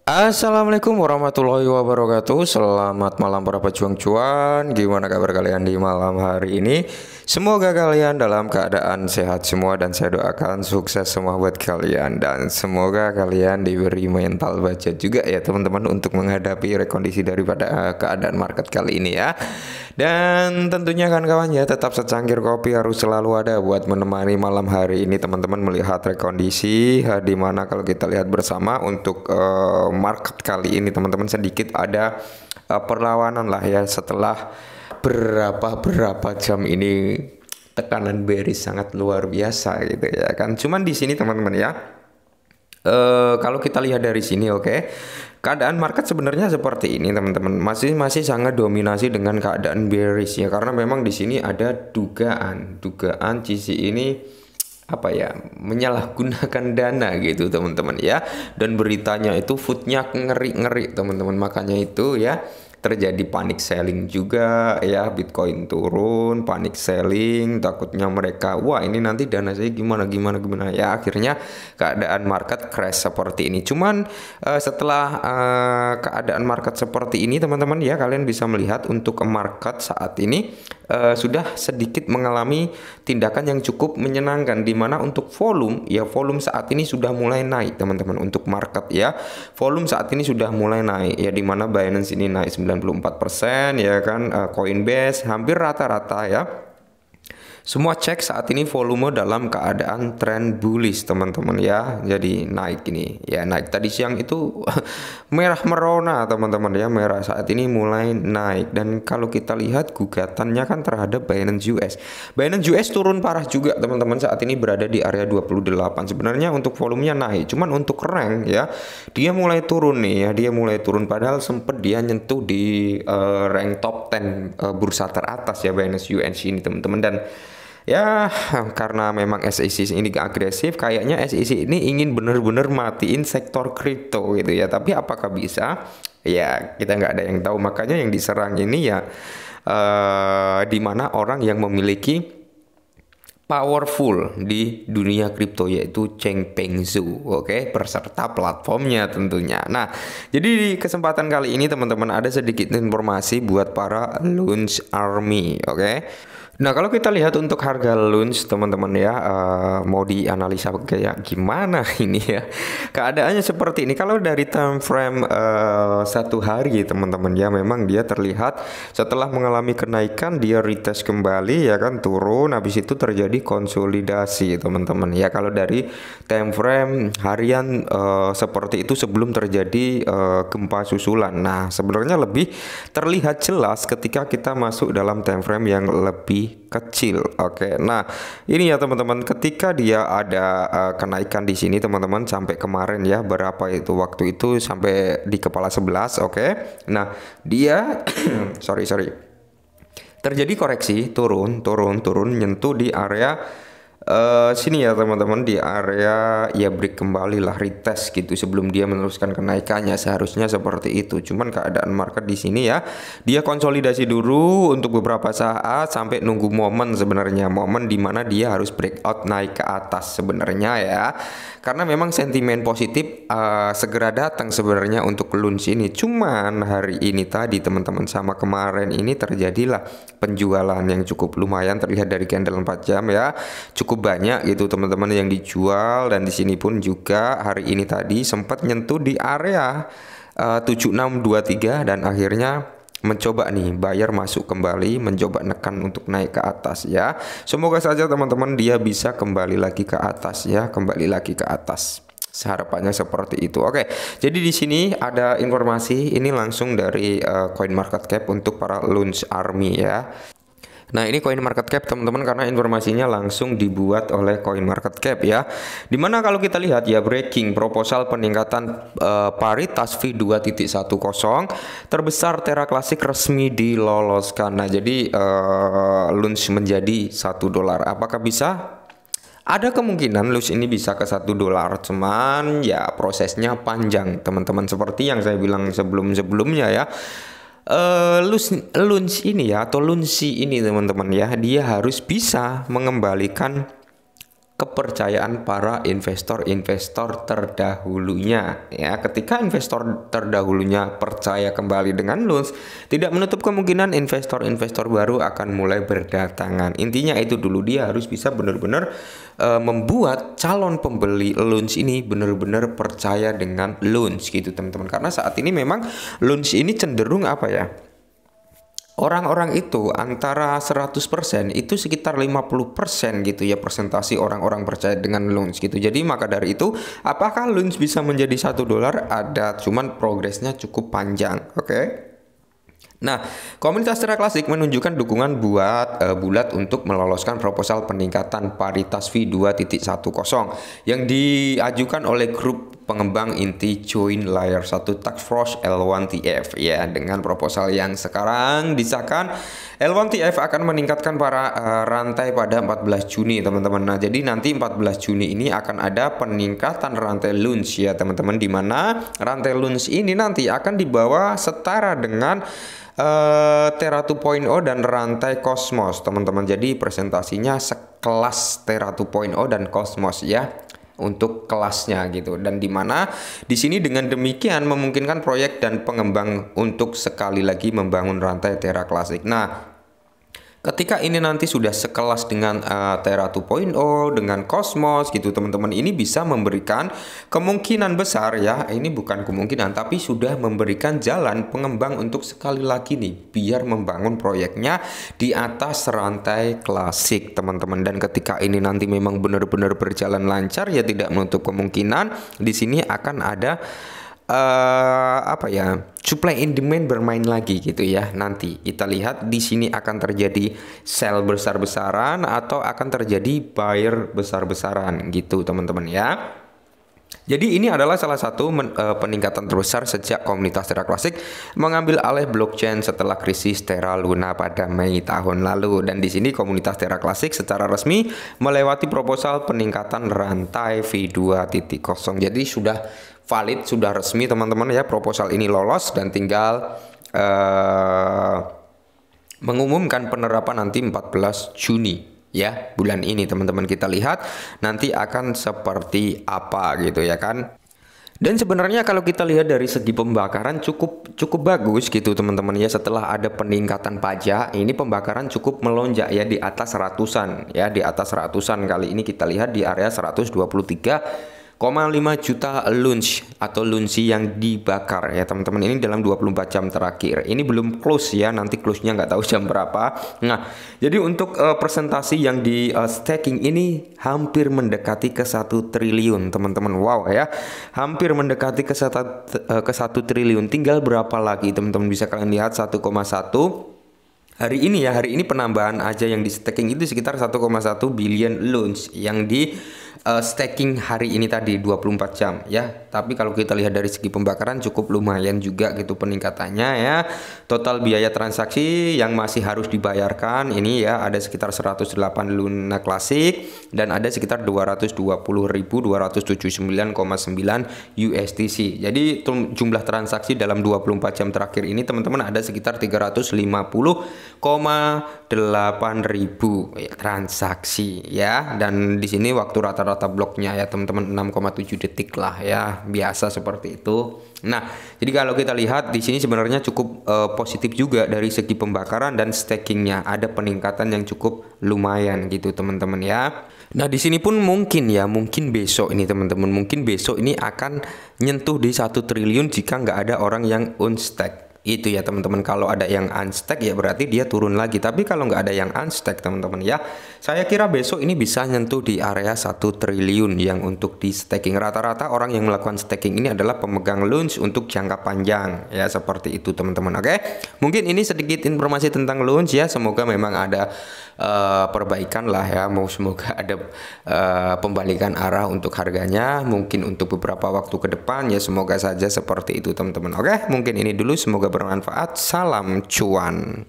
Assalamualaikum warahmatullahi wabarakatuh. Selamat malam para pejuang cuan. Gimana kabar kalian di malam hari ini? Semoga kalian dalam keadaan sehat semua dan saya doakan sukses semua buat kalian. Dan semoga kalian diberi mental budget juga ya teman-teman untuk menghadapi rekondisi daripada keadaan market kali ini ya. Dan tentunya kawan-kawan ya, tetap secangkir kopi harus selalu ada buat menemani malam hari ini teman-teman melihat rekondisi di mana kalau kita lihat bersama untuk market kali ini teman-teman sedikit ada perlawanan lah ya setelah berapa jam ini tekanan bearish sangat luar biasa gitu ya kan. Cuman di sini teman-teman ya, kalau kita lihat dari sini keadaan market sebenarnya seperti ini teman-teman, masih sangat dominasi dengan keadaan bearish ya, karena memang di sini ada dugaan CC ini menyalahgunakan dana gitu teman-teman ya, dan beritanya itu footnya ngeri teman-teman, makanya itu ya terjadi panic selling juga ya, Bitcoin turun panic selling, takutnya mereka wah ini nanti dana saya gimana ya, akhirnya keadaan market crash seperti ini. Cuman setelah keadaan market seperti ini teman-teman ya, kalian bisa melihat untuk market saat ini sudah sedikit mengalami tindakan yang cukup menyenangkan, dimana untuk volume saat ini sudah mulai naik teman-teman. Untuk market ya, volume saat ini sudah mulai naik ya, dimana Binance ini naik 94% ya kan, Coinbase hampir rata-rata ya. Semua cek saat ini volume dalam keadaan tren bullish teman-teman ya. Jadi naik ini ya, naik tadi siang itu merah merona teman-teman ya, merah saat ini mulai naik. Dan kalau kita lihat gugatannya kan terhadap Binance US turun parah juga teman-teman, saat ini berada di area 28. Sebenarnya untuk volumenya naik, cuman untuk rank ya dia mulai turun nih ya, dia mulai turun, padahal sempet dia nyentuh di rank top 10 bursa teratas ya Binance US ini teman-teman. Dan ya karena memang SEC ini agresif, kayaknya SEC ini ingin bener-bener matiin sektor kripto gitu ya. Tapi apakah bisa? Ya kita nggak ada yang tahu. Makanya yang diserang ini ya di mana orang yang memiliki powerful di dunia kripto, yaitu Changpeng Zhou, berserta platformnya tentunya. Nah, jadi di kesempatan kali ini teman-teman ada sedikit informasi buat para Launch Army, Nah, kalau kita lihat untuk harga Launch teman-teman ya, mau dianalisa kayak gimana ini ya. Keadaannya seperti ini. Kalau dari time frame satu hari teman-teman ya, memang dia terlihat setelah mengalami kenaikan dia retest kembali ya kan, turun, habis itu terjadi konsolidasi teman-teman ya. Kalau dari time frame harian seperti itu sebelum terjadi gempa susulan. Nah, sebenarnya lebih terlihat jelas ketika kita masuk dalam time frame yang lebih kecil. Nah ini ya teman-teman, ketika dia ada kenaikan di sini teman-teman, sampai kemarin ya, berapa itu waktu itu sampai di kepala 11. Nah dia sorry terjadi koreksi, turun nyentuh di area sini ya teman-teman, di area ya break kembali lah, retest gitu sebelum dia meneruskan kenaikannya, seharusnya seperti itu. Cuman keadaan market di sini ya, dia konsolidasi dulu untuk beberapa saat sampai nunggu momen, sebenarnya momen dimana dia harus breakout naik ke atas sebenarnya ya, karena memang sentimen positif segera datang sebenarnya untuk Launch ini. Cuman hari ini tadi teman-teman sama kemarin ini terjadilah penjualan yang cukup lumayan, terlihat dari candle 4 jam ya, cukup banyak gitu teman-teman yang dijual. Dan di sini pun juga hari ini tadi sempat nyentuh di area 7623 dan akhirnya mencoba nih buyer masuk kembali, mencoba nekan untuk naik ke atas ya. Semoga saja teman-teman dia bisa kembali lagi ke atas ya, kembali lagi ke atas. Harapannya seperti itu. Jadi di sini ada informasi ini langsung dari CoinMarketCap untuk para Launch Army ya. Nah ini CoinMarketCap teman-teman, karena informasinya langsung dibuat oleh CoinMarketCap ya. Dimana kalau kita lihat ya, breaking proposal peningkatan paritas V2.10 terbesar Terra Classic resmi diloloskan. Nah jadi Launch menjadi $1. Apakah bisa? Ada kemungkinan Launch ini bisa ke $1, cuman ya prosesnya panjang teman-teman, seperti yang saya bilang sebelumnya ya. Launch ini ya, atau Launch ini teman-teman ya, dia harus bisa mengembalikan kepercayaan para investor-investor terdahulunya. Ya, ketika investor terdahulunya percaya kembali dengan Lounge, tidak menutup kemungkinan investor-investor baru akan mulai berdatangan. Intinya itu dulu, dia harus bisa benar-benar membuat calon pembeli Lounge ini benar-benar percaya dengan Lounge gitu teman-teman. Karena saat ini memang Lounge ini cenderung apa ya? Orang-orang itu antara 100% itu sekitar 50% gitu ya persentasi orang-orang percaya dengan Lounge gitu. Jadi maka dari itu apakah Lounge bisa menjadi $1? Ada, cuman progresnya cukup panjang. Oke. Nah, komunitas Tera Klasik menunjukkan dukungan bulat untuk meloloskan proposal peningkatan paritas fee 2.10 yang diajukan oleh grup pengembang inti Joint Layer 1 Task Force L1TF ya. Dengan proposal yang sekarang disahkan, L1TF akan meningkatkan para rantai pada 14 Juni teman-teman. Nah, jadi nanti 14 Juni ini akan ada peningkatan rantai Lounge ya teman-teman, di mana rantai Lounge ini nanti akan dibawa setara dengan Tera 2.0 dan rantai Cosmos teman-teman. Jadi presentasinya sekelas Tera 2.0 dan Cosmos ya untuk kelasnya gitu. Dan dimana di sini dengan demikian memungkinkan proyek dan pengembang untuk sekali lagi membangun rantai Tera Klasik. Nah, ketika ini nanti sudah sekelas dengan Tera 2.0 dengan Cosmos gitu teman-teman, ini bisa memberikan kemungkinan besar ya, ini bukan kemungkinan tapi sudah memberikan jalan pengembang untuk sekali lagi nih biar membangun proyeknya di atas rantai klasik teman-teman. Dan ketika ini nanti memang benar-benar berjalan lancar ya, tidak menutup kemungkinan di sini akan ada supply and demand bermain lagi gitu ya. Nanti kita lihat di sini akan terjadi sell besar-besaran atau akan terjadi buyer besar-besaran gitu teman-teman ya. Jadi ini adalah salah satu peningkatan terbesar sejak komunitas Tera Klasik mengambil alih blockchain setelah krisis Terra Luna pada Mei tahun lalu. Dan di sini komunitas Tera Klasik secara resmi melewati proposal peningkatan rantai V2.0. Jadi sudah valid, sudah resmi teman-teman ya, proposal ini lolos dan tinggal mengumumkan penerapan nanti 14 Juni ya, bulan ini teman-teman. Kita lihat nanti akan seperti apa gitu ya kan. Dan sebenarnya kalau kita lihat dari segi pembakaran cukup bagus gitu teman-teman ya. Setelah ada peningkatan pajak, ini pembakaran cukup melonjak ya di atas ratusan ya, di atas ratusan. Kali ini kita lihat di area 123,5 juta Lounge atau Lounge yang dibakar ya teman-teman. Ini dalam 24 jam terakhir. Ini belum close ya, nanti close-nya nggak tahu jam berapa. Nah, jadi untuk presentasi yang di staking ini hampir mendekati ke 1 triliun teman-teman. Wow ya, hampir mendekati ke 1 triliun. Tinggal berapa lagi teman-teman, bisa kalian lihat 1,1. Hari ini penambahan aja yang di staking itu sekitar 1,1 billion Lounge yang di staking hari ini tadi 24 jam ya. Tapi kalau kita lihat dari segi pembakaran cukup lumayan juga gitu peningkatannya ya. Total biaya transaksi yang masih harus dibayarkan ini ya ada sekitar 108 Luna Klasik dan ada sekitar 220.279,9 USDC. Jadi jumlah transaksi dalam 24 jam terakhir ini teman-teman ada sekitar 350,8 ribu transaksi ya. Dan di sini waktu rata-rata bloknya ya teman-teman 6,7 detik lah ya, biasa seperti itu. Nah, jadi kalau kita lihat di sini sebenarnya cukup positif juga dari segi pembakaran dan stakingnya, ada peningkatan yang cukup lumayan gitu teman-teman ya. Nah, di sini pun mungkin besok ini teman-teman, mungkin besok ini akan nyentuh di 1 triliun jika nggak ada orang yang unstack. Itu ya teman-teman. Kalau ada yang unstack ya berarti dia turun lagi. Tapi kalau nggak ada yang unstack teman-teman ya, saya kira besok ini bisa nyentuh di area 1 triliun yang untuk di staking. Rata-rata orang yang melakukan staking ini adalah pemegang Lounge untuk jangka panjang ya, seperti itu teman-teman. Oke, mungkin ini sedikit informasi tentang Lounge ya. Semoga memang ada perbaikan lah ya, semoga ada pembalikan arah untuk harganya mungkin untuk beberapa waktu ke depan ya, semoga saja seperti itu teman-teman. Oke, mungkin ini dulu, semoga bermanfaat. Salam cuan.